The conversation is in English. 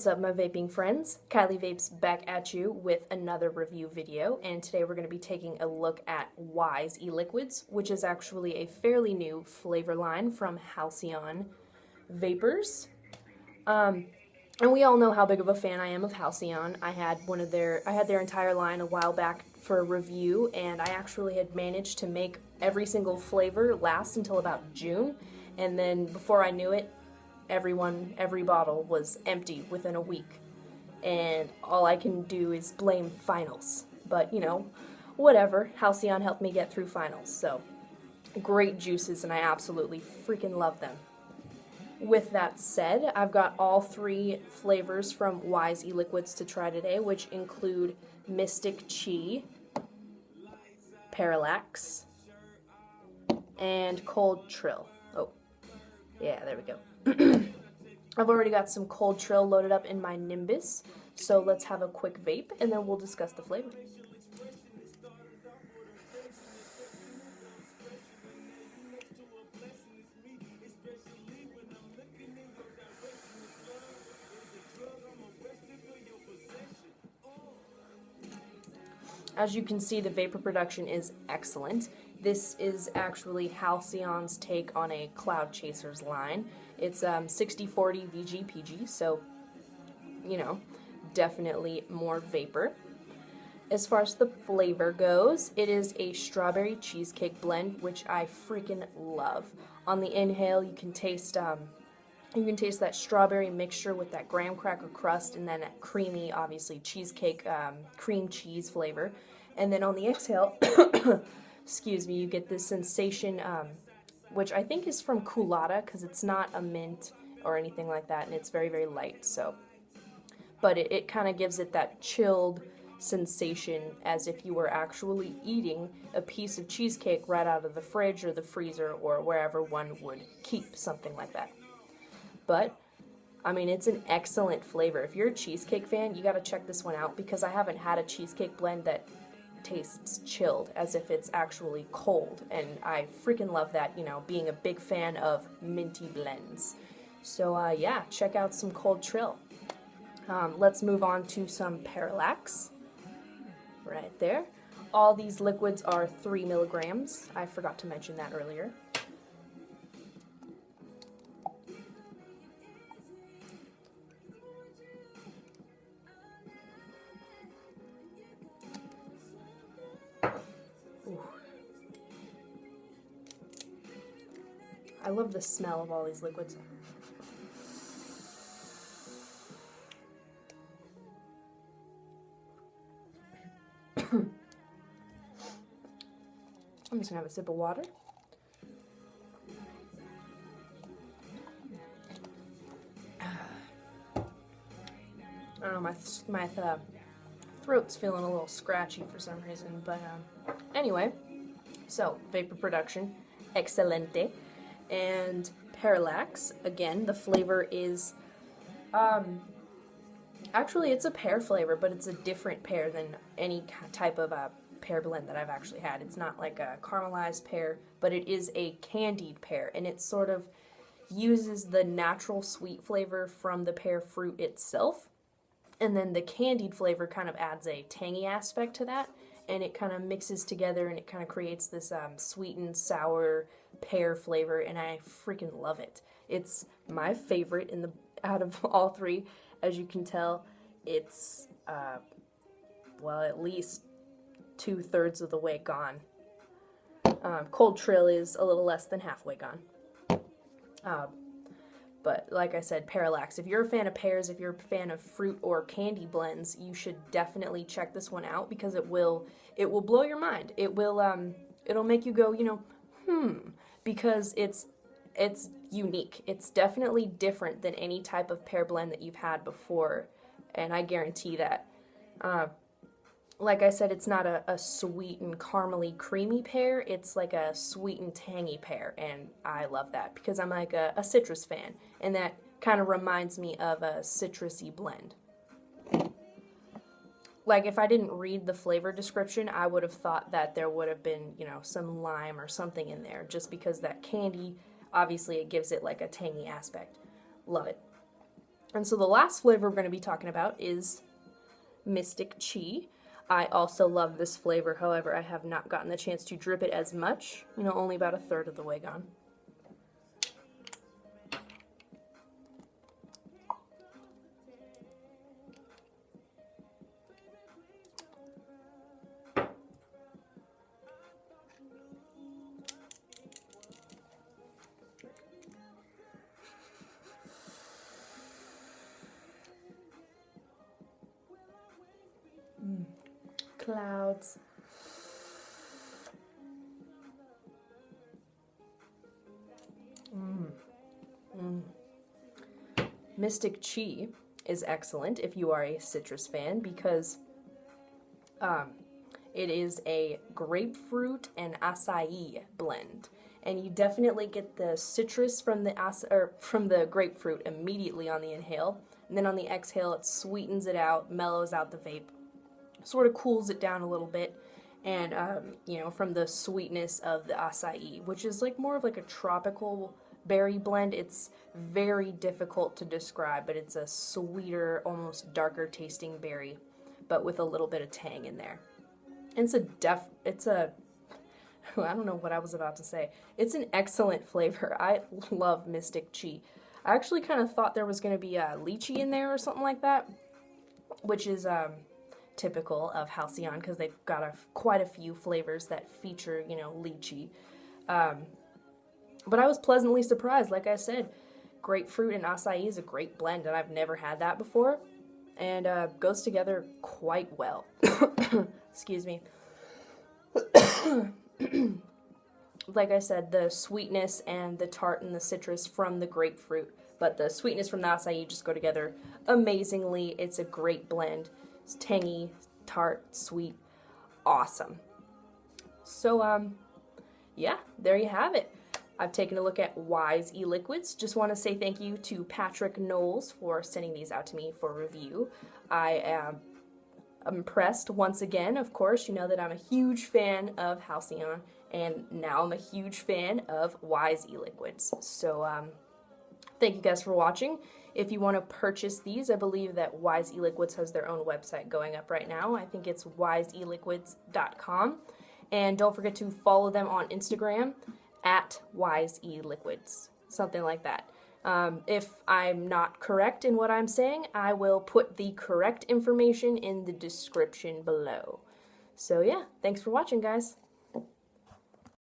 What's up, my vaping friends? Kylie Vapes back at you with another review video, and today we're going to be taking a look at Wyze e-liquids, which is actually a fairly new flavor line from Halcyon Vapors. And we all know how big of a fan I am of Halcyon. I had their entire line a while back for a review, and I actually had managed to make every single flavor last until about June, and then before I knew it, every bottle was empty within a week. And all I can do is blame finals. But, you know, whatever. Halcyon helped me get through finals. So, great juices, and I absolutely freaking love them. With that said, I've got all three flavors from Wyze e-liquids to try today, which include Mystic Chi, Parallax, and Cold Trill. Oh, yeah, there we go. I've already got some Cold Trill loaded up in my Nimbus, so let's have a quick vape and then we'll discuss the flavor. As you can see, the vapor production is excellent. This is actually Halcyon's take on a Cloud Chasers line. It's 60/40 VG/PG, so, you know, definitely more vapor. As far as the flavor goes, it is a strawberry cheesecake blend, which I freaking love. On the inhale, you can taste that strawberry mixture with that graham cracker crust, and then that creamy, obviously, cheesecake cream cheese flavor. And then on the exhale, excuse me, you get this sensation, which I think is from Culotta, because it's not a mint or anything like that, and it's very, very light. So, but it kind of gives it that chilled sensation, as if you were actually eating a piece of cheesecake right out of the fridge or the freezer or wherever one would keep something like that. But, I mean, it's an excellent flavor. If you're a cheesecake fan, you gotta check this one out, because I haven't had a cheesecake blend that tastes chilled, as if it's actually cold, and I freaking love that, you know, being a big fan of minty blends. So, yeah, check out some Cold Trill. Let's move on to some Parallax. Right there. All these liquids are 3 milligrams. I forgot to mention that earlier. I love the smell of all these liquids. I'm just gonna have a sip of water. I don't know, my throat's feeling a little scratchy for some reason, but anyway, so vapor production, excelente. And Parallax, again, the flavor is, actually it's a pear flavor, but it's a different pear than any type of pear blend that I've actually had. It's not like a caramelized pear, but it is a candied pear, and it sort of uses the natural sweet flavor from the pear fruit itself, and then the candied flavor kind of adds a tangy aspect to that, and it kind of mixes together, and it kind of creates this sweet and sour pear flavor, and I freaking love it. It's my favorite out of all three. As you can tell, it's well, at least 2/3 of the way gone. Cold Trill is a little less than halfway gone. But like I said, Parallax, if you're a fan of pears, if you're a fan of fruit or candy blends, you should definitely check this one out, because it will blow your mind. It'll make you go, you know, because it's unique. It's definitely different than any type of pear blend that you've had before, and I guarantee that. Like I said, it's not a sweet and caramely creamy pear, it's like a sweet and tangy pear, and I love that, because I'm like a citrus fan, and that kind of reminds me of a citrusy blend. Like, if I didn't read the flavor description, I would have thought that there would have been, you know, some lime or something in there, just because that candy, obviously it gives it like a tangy aspect. Love it. And so the last flavor we're going to be talking about is Mystic Chi. I also love this flavor, however, I have not gotten the chance to drip it as much, you know, only about a third of the way gone. Clouds. Mystic Chi is excellent if you are a citrus fan because it is a grapefruit and acai blend. And you definitely get the citrus from the grapefruit immediately on the inhale, and then on the exhale it sweetens it out, mellows out the vape, sort of cools it down a little bit, and you know, from the sweetness of the acai, which is like more of like a tropical berry blend. It's very difficult to describe, but it's a sweeter, almost darker tasting berry, but with a little bit of tang in there. And it's a I don't know what I was about to say. It's an excellent flavor. I love Mystic Chi. I actually kind of thought there was going to be a lychee in there or something like that, which is typical of Halcyon because they've got quite a few flavors that feature, you know, lychee. But I was pleasantly surprised. Like I said, grapefruit and acai is a great blend, and I've never had that before, and goes together quite well. Excuse me. Like I said, the sweetness and the tart and the citrus from the grapefruit, but the sweetness from the acai just go together amazingly. It's a great blend. It's tangy, tart, sweet, awesome. So, yeah, there you have it. I've taken a look at Wyze e-liquids. Just want to say thank you to Patrick Knowles for sending these out to me for review. I am impressed once again. Of course, you know that I'm a huge fan of Halcyon, and now I'm a huge fan of Wyze e-liquids. So, thank you guys for watching. If you want to purchase these, I believe that Wyze e-liquids has their own website going up right now. I think it's wyzeeliquids.com. And don't forget to follow them on Instagram at Wyze e-liquids, something like that. If I'm not correct in what I'm saying, I will put the correct information in the description below. So yeah, thanks for watching, guys.